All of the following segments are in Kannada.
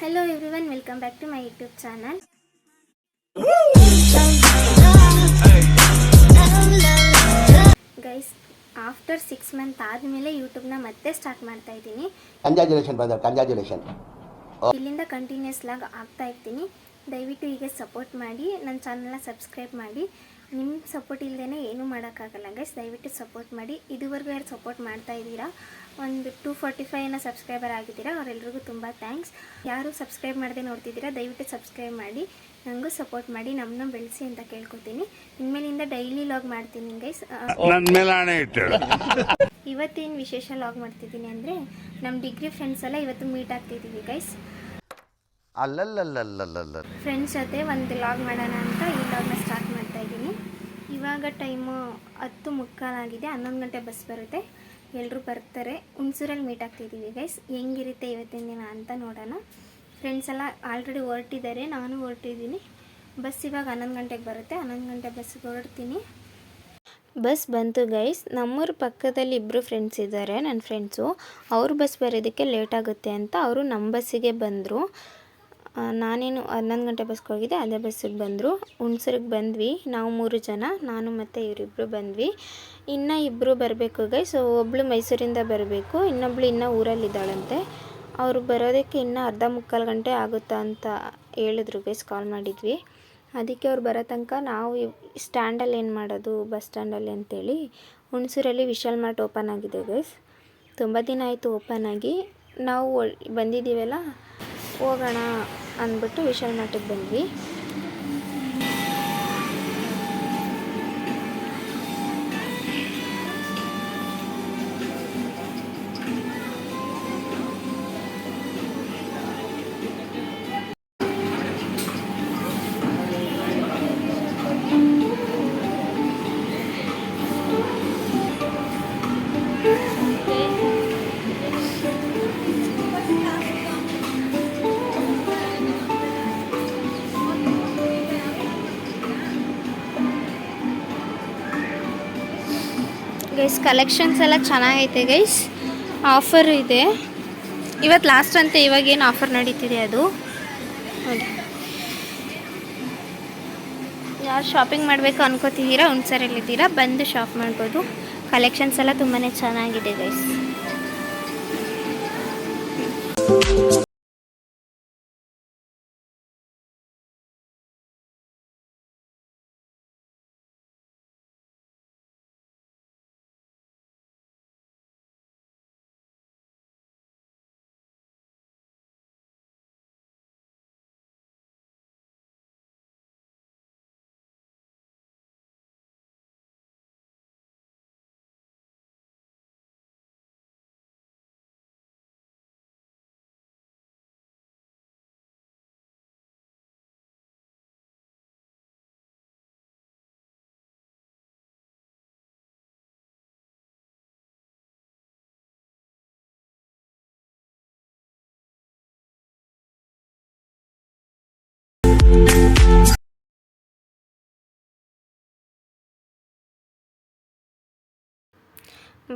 Hello everyone, welcome back to my YouTube channel. Guys, after 6 months ಆದಮೇಲೆ ಯೂಟ್ಯೂಬ್ನ ಮತ್ತೆ ಸ್ಟಾರ್ಟ್ ಮಾಡ್ತಾ ಇದ್ದೀನಿ. ಕಂಗ್ರಾಚುಲೇಷನ್. ಇಲ್ಲಿಂದ ಕಂಟಿನ್ಯೂಸ್ ಲಾಗ್ ಆಗ್ತಾ ಇರ್ತೀನಿ. ದಯವಿಟ್ಟು ಹೀಗೆ ಸಪೋರ್ಟ್ ಮಾಡಿ, ನನ್ನ ಚಾನಲ್ನ ಸಬ್ಸ್ಕ್ರೈಬ್ ಮಾಡಿ. ನಿಮ್ಮ ಸಪೋರ್ಟ್ ಇಲ್ಲದೇ ಏನೂ ಮಾಡೋಕ್ಕಾಗಲ್ಲ ಗೈಸ್. ದಯವಿಟ್ಟು ಸಪೋರ್ಟ್ ಮಾಡಿ. ಇದುವರೆಗೂ ಯಾರು ಸಪೋರ್ಟ್ ಮಾಡ್ತಾ ಇದ್ದೀರಾ, ಒಂದು 245 ಸಬ್ಸ್ಕ್ರೈಬರ್ ಆಗಿದ್ದೀರಾ, ಅವರೆಲ್ಲರಿಗೂ ತುಂಬ ಥ್ಯಾಂಕ್ಸ್. ಯಾರು ಸಬ್ಸ್ಕ್ರೈಬ್ ಮಾಡದೆ ನೋಡ್ತಿದ್ದೀರಾ ದಯವಿಟ್ಟು ಸಬ್ಸ್ಕ್ರೈಬ್ ಮಾಡಿ, ನನಗೂ ಸಪೋರ್ಟ್ ಮಾಡಿ, ನಮ್ಮನ್ನ ಬೆಳೆಸಿ ಅಂತ ಕೇಳ್ಕೊತೀನಿ. ಇನ್ಮೇಲಿಂದ ಡೈಲಿ ಲಾಗ್ ಮಾಡ್ತೀನಿ ಗೈಸ್. ಇವತ್ತೇನು ವಿಶೇಷ ಲಾಗ್ ಮಾಡ್ತಿದ್ದೀನಿ ಅಂದರೆ, ನಮ್ಮ ಡಿಗ್ರಿ ಫ್ರೆಂಡ್ಸ್ ಎಲ್ಲ ಇವತ್ತು ಮೀಟ್ ಆಗ್ತಿದ್ದೀವಿ ಗೈಸ್. ಫ್ರೆಂಡ್ಸ್ ಜೊತೆ ಒಂದು ಲಾಗ್ ಮಾಡೋಣ ಅಂತ ಈ ಲಾಗ್ನ ಸ್ಟಾರ್ಟ್ ಮಾಡ್ತಾ ಇದ್ದೀನಿ. ಇವಾಗ ಟೈಮು 10:15 11 ಗಂಟೆ ಬಸ್ ಬರುತ್ತೆ. ಎಲ್ಲರೂ ಬರ್ತಾರೆ. ಹುಣಸೂರಲ್ಲಿ ಮೀಟ್ ಆಗ್ತಿದ್ದೀವಿ ಗೈಸ್. ಹೆಂಗಿರುತ್ತೆ ಇವತ್ತಿನ ದಿನ ಅಂತ ನೋಡೋಣ. ಫ್ರೆಂಡ್ಸ್ ಎಲ್ಲ ಆಲ್ರೆಡಿ ಹೊರಟಿದ್ದಾರೆ, ನಾನು ಹೊರಟಿದ್ದೀನಿ. ಬಸ್ ಇವಾಗ 11 ಗಂಟೆಗೆ ಬರುತ್ತೆ. 11 ಗಂಟೆ ಬಸ್ಸಿಗೆ ಹೊರಡ್ತೀನಿ. ಬಸ್ ಬಂತು ಗೈಸ್. ನಮ್ಮೂರ ಪಕ್ಕದಲ್ಲಿ ಇಬ್ಬರು ಫ್ರೆಂಡ್ಸ್ ಇದ್ದಾರೆ, ನನ್ನ ಫ್ರೆಂಡ್ಸು. ಅವ್ರ ಬಸ್ ಬರೋದಕ್ಕೆ ಲೇಟ್ ಆಗುತ್ತೆ ಅಂತ ಅವರು ನಮ್ಮ ಬಸ್ಸಿಗೆ ಬಂದರು. ನಾನೇನು 11 ಗಂಟೆ ಬಸ್ಗೆ ಹೋಗಿದ್ದೆ, ಅದೇ ಬಸ್ಸಿಗೆ ಬಂದರು. ಹುಣಸೂರಿಗೆ ಬಂದ್ವಿ ನಾವು 3 ಜನ, ನಾನು ಮತ್ತು ಇವರಿಬ್ಬರು ಬಂದ್ವಿ. ಇನ್ನೂ ಇಬ್ಬರು ಬರಬೇಕು ಗೈಸ್. ಒಬ್ಬಳು ಮೈಸೂರಿಂದ ಬರಬೇಕು, ಇನ್ನೊಬ್ಳು ಇನ್ನೂ ಊರಲ್ಲಿದ್ದಾಳಂತೆ. ಅವರು ಬರೋದಕ್ಕೆ ಇನ್ನೂ ಅರ್ಧ ಮುಕ್ಕಾಲು ಗಂಟೆ ಆಗುತ್ತಾ ಅಂತ ಹೇಳಿದ್ರು ಗೈಸ್. ಕಾಲ್ ಮಾಡಿದ್ವಿ. ಅದಕ್ಕೆ ಅವ್ರು ಬರೋ ತನಕ ನಾವು ಸ್ಟ್ಯಾಂಡಲ್ಲಿ ಏನು ಮಾಡೋದು, ಬಸ್ ಸ್ಟ್ಯಾಂಡಲ್ಲಿ ಅಂತೇಳಿ ಹುಣಸೂರಲ್ಲಿ ವಿಶಾಲ್ ಮಾರ್ಟ್ ಓಪನ್ ಆಗಿದೆ ಗೈಸ್. ತುಂಬ ದಿನ ಆಯಿತು ಓಪನ್ ಆಗಿ. ನಾವು ಬಂದಿದ್ದೀವಲ್ಲ, ಹೋಗೋಣ ಅಂದ್ಬಿಟ್ಟು ವಿಶಾಲ್ ಮಾರ್ಟಿಗೆ ಬಂದ್ವಿ. ಗೈಸ್ ಕಲೆಕ್ಷನ್ಸ್ ಎಲ್ಲ ಚೆನ್ನಾಗೈತೆ ಗೈಸ್. ಆಫರ್ ಇದೆ ಇವತ್ತು ಲಾಸ್ಟ್ ಅಂತ. ಇವಾಗೇನು ಆಫರ್ ನಡೀತಿದೆ ಅದು ನೋಡಿ. ಯಾರು ಶಾಪಿಂಗ್ ಮಾಡಬೇಕು ಅನ್ಕೋತಿದ್ದೀರಾ, ಹುಣಸೂರಲ್ಲಿದ್ದೀರಾ, ಬಂದು ಶಾಪ್ ಮಾಡ್ಬೋದು. ಕಲೆಕ್ಷನ್ಸ್ ಎಲ್ಲ ತುಂಬಾ ಚೆನ್ನಾಗಿದೆ ಗೈಸ್.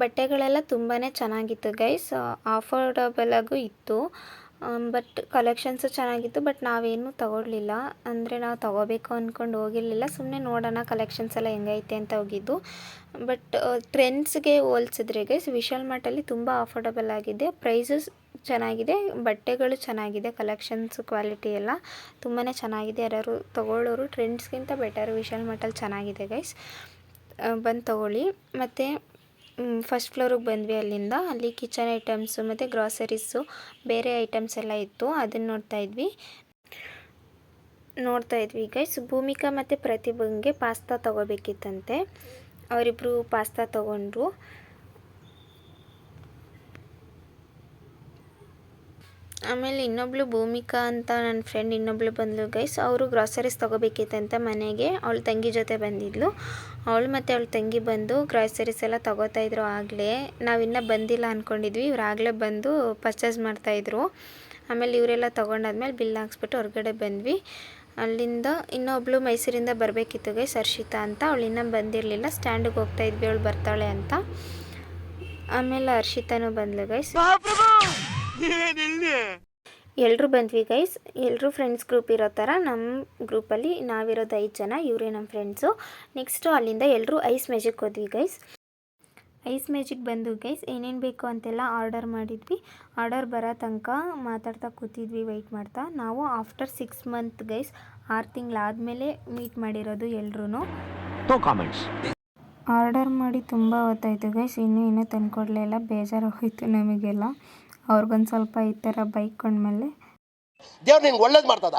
ಬಟ್ಟೆಗಳೆಲ್ಲ ತುಂಬಾ ಚೆನ್ನಾಗಿತ್ತು ಗೈಸ್. ಅಫೋರ್ಡಬಲ್ ಆಗೂ ಇತ್ತು. ಬಟ್ ಕಲೆಕ್ಷನ್ಸು ಚೆನ್ನಾಗಿತ್ತು. ಬಟ್ ನಾವೇನು ತೊಗೊಳ್ಲಿಲ್ಲ, ಅಂದರೆ ನಾವು ತೊಗೋಬೇಕು ಅಂದ್ಕೊಂಡು ಹೋಗಿರಲಿಲ್ಲ. ಸುಮ್ಮನೆ ನೋಡೋಣ ಕಲೆಕ್ಷನ್ಸ್ ಎಲ್ಲ ಹೆಂಗೈತೆ ಅಂತ ಹೋಗಿದ್ದು. ಬಟ್ ಟ್ರೆಂಡ್ಸ್ಗೆ ಹೋಲಿಸಿದ್ರೆ ಗೈಸ್ ವಿಶಾಲ್ ಮಾರ್ಟಲ್ಲಿ ತುಂಬ ಅಫೋರ್ಡಬಲ್ ಆಗಿದೆ. ಪ್ರೈಸಸ್ ಚೆನ್ನಾಗಿದೆ, ಬಟ್ಟೆಗಳು ಚೆನ್ನಾಗಿದೆ, ಕಲೆಕ್ಷನ್ಸ್ ಕ್ವಾಲಿಟಿ ಎಲ್ಲ ತುಂಬಾ ಚೆನ್ನಾಗಿದೆ. ಯಾರು ತೊಗೊಳ್ಳೋರು ಟ್ರೆಂಡ್ಸ್ಗಿಂತ ಬೆಟರ್ ವಿಶಾಲ್ ಮಾರ್ಟಲ್ಲಿ ಚೆನ್ನಾಗಿದೆ ಗೈಸ್. ಬಂದು ತೊಗೊಳ್ಳಿ. ಮತ್ತು ಫಸ್ಟ್ ಫ್ಲೋರಿಗೆ ಬಂದ್ವಿ. ಅಲ್ಲಿ ಕಿಚನ್ ಐಟಮ್ಸು ಮತ್ತು ಗ್ರಾಸರೀಸು ಬೇರೆ ಐಟಮ್ಸ್ ಎಲ್ಲ ಇತ್ತು, ಅದನ್ನು ನೋಡ್ತಾ ಇದ್ವಿ ಗೈಸ್. ಭೂಮಿಕಾ ಮತ್ತು ಪ್ರತಿಭಂಗೆ ಪಾಸ್ತಾ ತೊಗೋಬೇಕಿತ್ತಂತೆ. ಅವರಿಬ್ಬರು ಪಾಸ್ತಾ ತೊಗೊಂಡ್ರು. ಆಮೇಲೆ ಇನ್ನೊಬ್ಳು ಭೂಮಿಕಾ ಅಂತ ನನ್ನ ಫ್ರೆಂಡ್ ಇನ್ನೊಬ್ಳು ಬಂದಳು ಗೈಸ್. ಅವರು ಗ್ರಾಸರೀಸ್ ತೊಗೋಬೇಕಿತ್ತಂತ ಮನೆಗೆ. ಅವಳ ತಂಗಿ ಜೊತೆ ಬಂದಿದ್ಲು. ಅವಳು ಮತ್ತು ಅವಳ ತಂಗಿ ಬಂದು ಗ್ರಾಸರೀಸ್ ಎಲ್ಲ ತೊಗೋತಾಯಿದ್ರು. ಆಗಲೇ ನಾವಿನ್ನೂ ಬಂದಿಲ್ಲ ಅಂದ್ಕೊಂಡಿದ್ವಿ, ಇವ್ರು ಆಗಲೇ ಬಂದು ಪರ್ಚೇಸ್ ಮಾಡ್ತಾಯಿದ್ರು. ಆಮೇಲೆ ಇವರೆಲ್ಲ ತೊಗೊಂಡಾದ್ಮೇಲೆ ಬಿಲ್ ಹಾಕ್ಸ್ಬಿಟ್ಟು ಹೊರಗಡೆ ಬಂದ್ವಿ. ಅಲ್ಲಿಂದ ಇನ್ನೊಬ್ಳು ಮೈಸೂರಿಂದ ಬರಬೇಕಿತ್ತು ಗೈಸ್, ಹರ್ಷಿತಾ ಅಂತ. ಅವಳು ಇನ್ನೂ ಬಂದಿರಲಿಲ್ಲ, ಸ್ಟ್ಯಾಂಡಿಗೆ ಹೋಗ್ತಾಯಿದ್ವಿ ಅವಳು ಬರ್ತಾಳೆ ಅಂತ. ಆಮೇಲೆ ಹರ್ಷಿತಾನೂ ಬಂದ್ಲು ಗೈಸ್. ಎಲ್ಲರೂ ಬಂದ್ವಿ ಗೈಸ್. ಎಲ್ಲರೂ ಫ್ರೆಂಡ್ಸ್ ಗ್ರೂಪ್ ಇರೋ ಥರ ನಮ್ಮ ಗ್ರೂಪಲ್ಲಿ ನಾವಿರೋದು 5 ಜನ, ಇವರೇ ನಮ್ಮ ಫ್ರೆಂಡ್ಸು. ನೆಕ್ಸ್ಟು ಅಲ್ಲಿಂದ ಎಲ್ಲರೂ ಐಸ್ ಮ್ಯಾಜಿಕ್ ಹೋದ್ವಿ ಗೈಸ್. ಐಸ್ ಮ್ಯಾಜಿಕ್ ಬಂದು ಗೈಸ್ ಏನೇನು ಬೇಕು ಅಂತೆಲ್ಲ ಆರ್ಡರ್ ಮಾಡಿದ್ವಿ. ಆರ್ಡರ್ ಬರೋ ತನಕ ಮಾತಾಡ್ತಾ ಕೂತಿದ್ವಿ, ವೆಯ್ಟ್ ಮಾಡ್ತಾ. ನಾವು ಆಫ್ಟರ್ 6 ಮಂತ್ ಗೈಸ್, 6 ತಿಂಗಳಾದಮೇಲೆ ಮೀಟ್ ಮಾಡಿರೋದು ಎಲ್ಲರೂ. ಆರ್ಡರ್ ಮಾಡಿ ತುಂಬ ಹೊತ್ತಾಯಿತು ಗೈಸ್, ಇನ್ನೂ ತಂದುಕೊಡ್ಲಿಲ್ಲ. ಬೇಜಾರು ಹೋಯಿತು ನಮಗೆಲ್ಲ. ಅವ್ರಿಗೊಂದು ಸ್ವಲ್ಪ ಈ ಥರ ಬೈಕೊಂಡ್ಮೇಲೆ ದೇವ್ರು ನಿನ್ಗೆ ಒಳ್ಳೇದು ಮಾಡ್ತದ.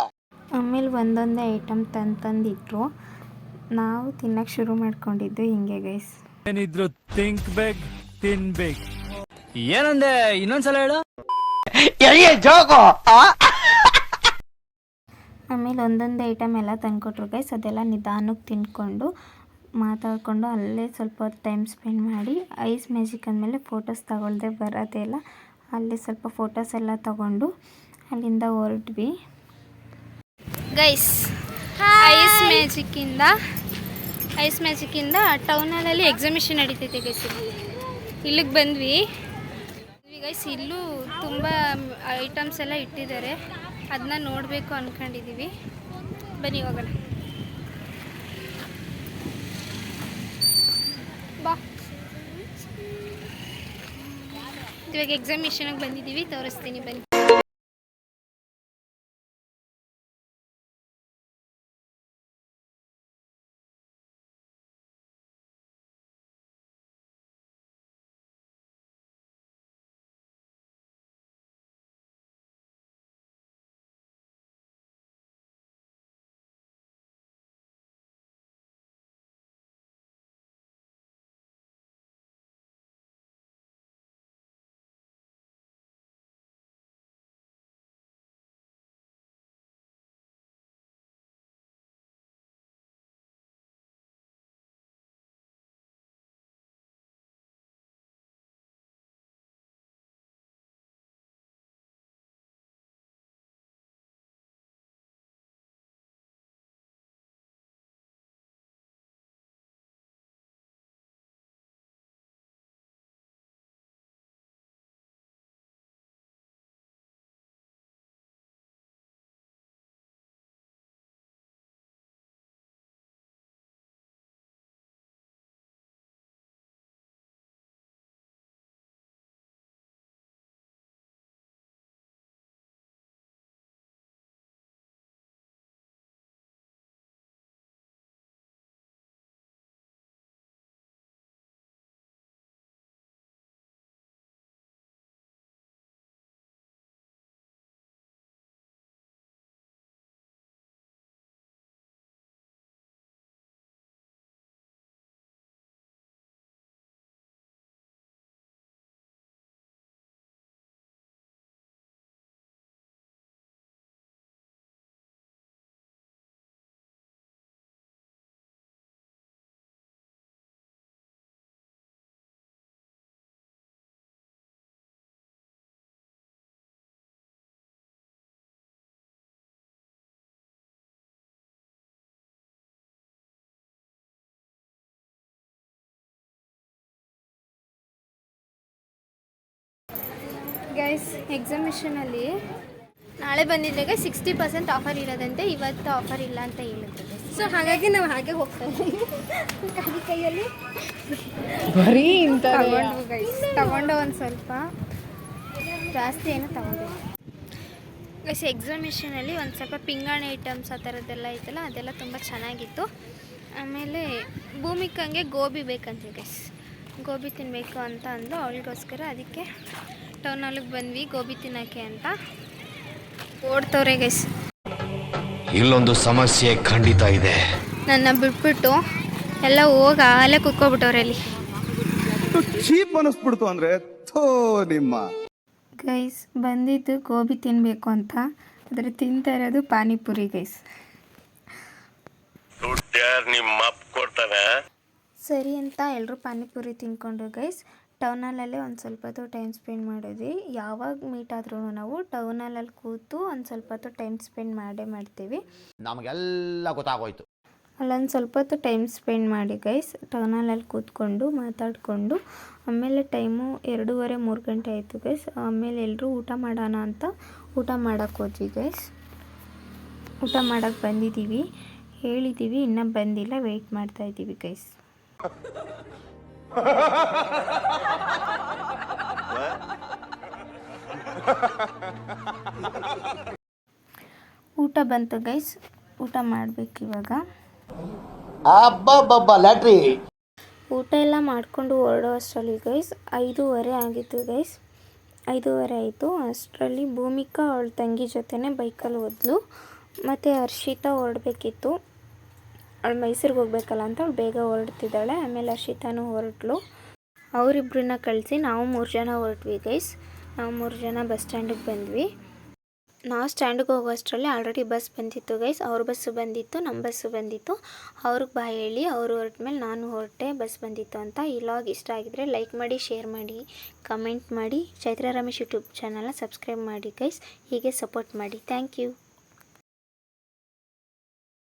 ಆಮೇಲೆ ಒಂದೊಂದೇ ಐಟಮ್ ತಂದಿಟ್ರು. ನಾವು ತಿನ್ನಕ್ಕೆ ಶುರು ಮಾಡ್ಕೊಂಡಿದ್ದು ಹಿಂಗೆ ಗೈಸ್. ಏನಿದ್ರು ತಿನ್ಬೇಕು. ಏನಂದೆ ಇನ್ನೊಂದ್ಸಲ ಹೇಳು. ಆಮೇಲೆ ಒಂದೊಂದೇ ಐಟಮ್ ಎಲ್ಲ ತಂದ್ಕೊಟ್ರು ಗೈಸ್. ಅದೆಲ್ಲ ನಿಧಾನಕ್ಕೆ ತಿನ್ಕೊಂಡು ಮಾತಾಡಿಕೊಂಡು ಅಲ್ಲೇ ಸ್ವಲ್ಪ ಹೊತ್ತು ಟೈಮ್ ಸ್ಪೆಂಡ್ ಮಾಡಿ, ಐಸ್ ಮ್ಯಾಜಿಕ್ ಅಂದಮೇಲೆ ಫೋಟೋಸ್ ತಗೊಳ್ದೆ ಬರೋದೇ ಇಲ್ಲ. ಅಲ್ಲಿ ಸ್ವಲ್ಪ ಫೋಟೋಸ್ ಎಲ್ಲ ತಗೊಂಡು ಅಲ್ಲಿಂದ ಹೊರಟ್ವಿ ಗೈಸ್. ಐಸ್ ಮ್ಯಾಜಿಕ್ಕಿಂದ ಟೌನಲ್ಲಿ ಎಕ್ಸಿಬಿಷನ್ ನಡೀತೈತೆ ಗೈಸ್. ಇಲ್ಲಿಗೆ ಬಂದ್ವಿ ಗೈಸ್. ಇಲ್ಲೂ ತುಂಬ ಐಟಮ್ಸ್ ಎಲ್ಲ ಇಟ್ಟಿದ್ದಾರೆ, ಅದನ್ನ ನೋಡಬೇಕು ಅಂದ್ಕೊಂಡಿದ್ದೀವಿ. ಬನ್ನಿ ಹೋಗೋಣ ಬಾ. ಇವಾಗ ಎಕ್ಸಿಬಿಷನ್ಗೆ ಬಂದಿದ್ದೀವಿ, ತೋರಿಸ್ತೀನಿ ಬನ್ನಿ. ಗೈಸ್ ಎಕ್ಸಿಬಿಷನಲ್ಲಿ ನಾಳೆ ಬಂದಿದ್ದಾಗ 60% ಆಫರ್ ಇರೋದಂತೆ, ಇವತ್ತು ಆಫರ್ ಇಲ್ಲ ಅಂತ ಹೇಳಿದ್ರು. ಸೊ ಹಾಗಾಗಿ ನಾವು ಹಾಗೆ ಹೋಗ್ತಾ ಇದ್ದೀವಿ. ಕೈಯಲ್ಲಿ ಬರೀ ತಗೊಂಡು ಒಂದು ಸ್ವಲ್ಪ ಜಾಸ್ತಿ ಏನು ತಗೊಂಡು ಗೈಸ್. ಎಕ್ಸಿಬಿಷನಲ್ಲಿ ಒಂದು ಸ್ವಲ್ಪ ಪಿಂಗಾಣಿ ಐಟಮ್ಸ್ ಆ ಥರದ್ದೆಲ್ಲ ಐತಲ್ಲ, ಅದೆಲ್ಲ ತುಂಬ ಚೆನ್ನಾಗಿತ್ತು. ಆಮೇಲೆ ಭೂಮಿಕಂಗೆ ಗೋಬಿ ಬೇಕಂತೆ ಗೈಸ್, ಗೋಬಿ ತಿನ್ನಬೇಕು ಅಂತ ಅಂದು ಅವಳಿಗೋಸ್ಕರ. ಅದಕ್ಕೆ ಟೌನಲ್ಲಿ ಬಂದ್ವಿ ಗೋಬಿ ತಿನ್ನೋಕ್ಕೆ ಅಂತ. ಓಡ್ತವ್ರೆ ಗೈಸ್. ಇಲ್ಲೊಂದು ಸಮಸ್ಯೆ ಖಂಡಿತ ಇದೆ. ನನ್ನ ಬಿಟ್ಬಿಟ್ಟು ಎಲ್ಲ ಹೋಗಿ ಆಲೇ ಕುತ್ಕೊಬಿಟ್ಟವ್ರೆ ಅಲ್ಲಿ. ಚೀಪ್ ಅನಿಸ್ಬಿಡ್ತು ಅಂದರೆ ಥೋ ನಿಮ್ಮ. ಗೈಸ್ ಬಂದಿದ್ದು ಗೋಬಿ ತಿನ್ನಬೇಕು ಅಂತ, ಆದರೆ ತಿಂತಾ ಇರೋದು ಪಾನಿಪುರಿ ಗೈಸ್. ಸರಿ ಅಂತ ಎಲ್ಲರೂ ಪಾನಿಪುರಿ ತಿನ್ಕೊಂಡ್ರು ಗೈಸ್. ಟೌನಲ್ಲೇ ಒಂದು ಸ್ವಲ್ಪ ಹೊತ್ತು ಟೈಮ್ ಸ್ಪೆಂಡ್ ಮಾಡಿದ್ವಿ. ಯಾವಾಗ ಮೀಟ್ ಆದ್ರೂ ನಾವು ಟೌನಲ್ಲಿ ಕೂತು ಒಂದು ಸ್ವಲ್ಪ ಹೊತ್ತು ಟೈಮ್ ಸ್ಪೆಂಡ್ ಮಾಡ್ತೀವಿ. ನಮಗೆಲ್ಲ ಗೊತ್ತಾಗೋಯ್ತು. ಅಲ್ಲೊಂದು ಸ್ವಲ್ಪ ಹೊತ್ತು ಟೈಮ್ ಸ್ಪೆಂಡ್ ಮಾಡಿ ಗೈಸ್, ಟೌನಲ್ಲಿ ಕೂತ್ಕೊಂಡು ಮಾತಾಡಿಕೊಂಡು. ಆಮೇಲೆ ಟೈಮು 2:30-3 ಗಂಟೆ ಆಯಿತು ಗೈಸ್. ಆಮೇಲೆ ಎಲ್ಲರೂ ಊಟ ಮಾಡೋಣ ಅಂತ ಊಟ ಮಾಡೋಕ್ಕೆ ಹೋದ್ವಿ ಗೈಸ್. ಊಟ ಮಾಡೋಕ್ಕೆ ಬಂದಿದ್ದೀವಿ, ಹೇಳಿದ್ದೀವಿ, ಇನ್ನೂ ಬಂದಿಲ್ಲ, ವೆಯ್ಟ್ ಮಾಡ್ತಾ ಇದ್ದೀವಿ ಗೈಸ್. ಊಟ ಬಂತು ಗೈಸ್, ಊಟ ಮಾಡಬೇಕು ಇವಾಗ. ಅಬ್ಬಬ್ಬಬ್ಬ ಲ್ಯಾಟ್ರಿ. ಊಟ ಎಲ್ಲ ಮಾಡಿಕೊಂಡು ಹೊರಡೋ ಅಷ್ಟರಲ್ಲಿ ಗೈಸ್ 5:30 ಆಗಿತ್ತು ಗೈಸ್. 5:30 ಆಯಿತು. ಅಷ್ಟರಲ್ಲಿ ಭೂಮಿಕಾ ಅವಳ ತಂಗಿ ಜೊತೆನೇ ಬೈಕಲ್ಲಿ ಹೋದ್ಲು. ಮತ್ತು ಹರ್ಷಿತಾ ಹೊರಡಬೇಕಿತ್ತು, ಅವಳು ಮೈಸೂರಿಗೆ ಹೋಗ್ಬೇಕಲ್ಲ ಅಂತ ಅವಳು ಬೇಗ ಹೊರಡ್ತಿದ್ದಾಳೆ. ಆಮೇಲೆ ಹರ್ಷಿತಾನು ಹೊರಟ್ಲು. ಅವರಿಬ್ಬರನ್ನ ಕಳಿಸಿ ನಾವು 3 ಜನ ಹೊರಟ್ವಿ ಗೈಸ್. ನಾವು 3 ಜನ ಬಸ್ ಸ್ಟ್ಯಾಂಡಿಗೆ ಬಂದ್ವಿ. ನಾವು ಸ್ಟ್ಯಾಂಡಿಗೆ ಹೋಗೋ ಅಷ್ಟರಲ್ಲಿ ಆಲ್ರೆಡಿ ಬಸ್ ಬಂದಿತ್ತು ಗೈಸ್. ಅವ್ರ ಬಸ್ಸು ಬಂದಿತ್ತು, ನಮ್ಮ ಬಸ್ಸು ಬಂದಿತ್ತು. ಅವ್ರಿಗೆ ಬಾಯ್ ಹೇಳಿ ಅವರು ಹೊರಟ್ಮೇಲೆ ನಾನು ಹೊರಟೆ, ಬಸ್ ಬಂದಿತ್ತು ಅಂತ. ಈ ವ್ಲಾಗ್ ಇಷ್ಟ ಆಗಿದ್ರೆ ಲೈಕ್ ಮಾಡಿ, ಶೇರ್ ಮಾಡಿ, ಕಮೆಂಟ್ ಮಾಡಿ. ಚೈತ್ರ ರಮೇಶ್ ಯೂಟ್ಯೂಬ್ ಚಾನಲ್ನ ಸಬ್ಸ್ಕ್ರೈಬ್ ಮಾಡಿ ಗೈಸ್. ಹೀಗೆ ಸಪೋರ್ಟ್ ಮಾಡಿ. Thank you.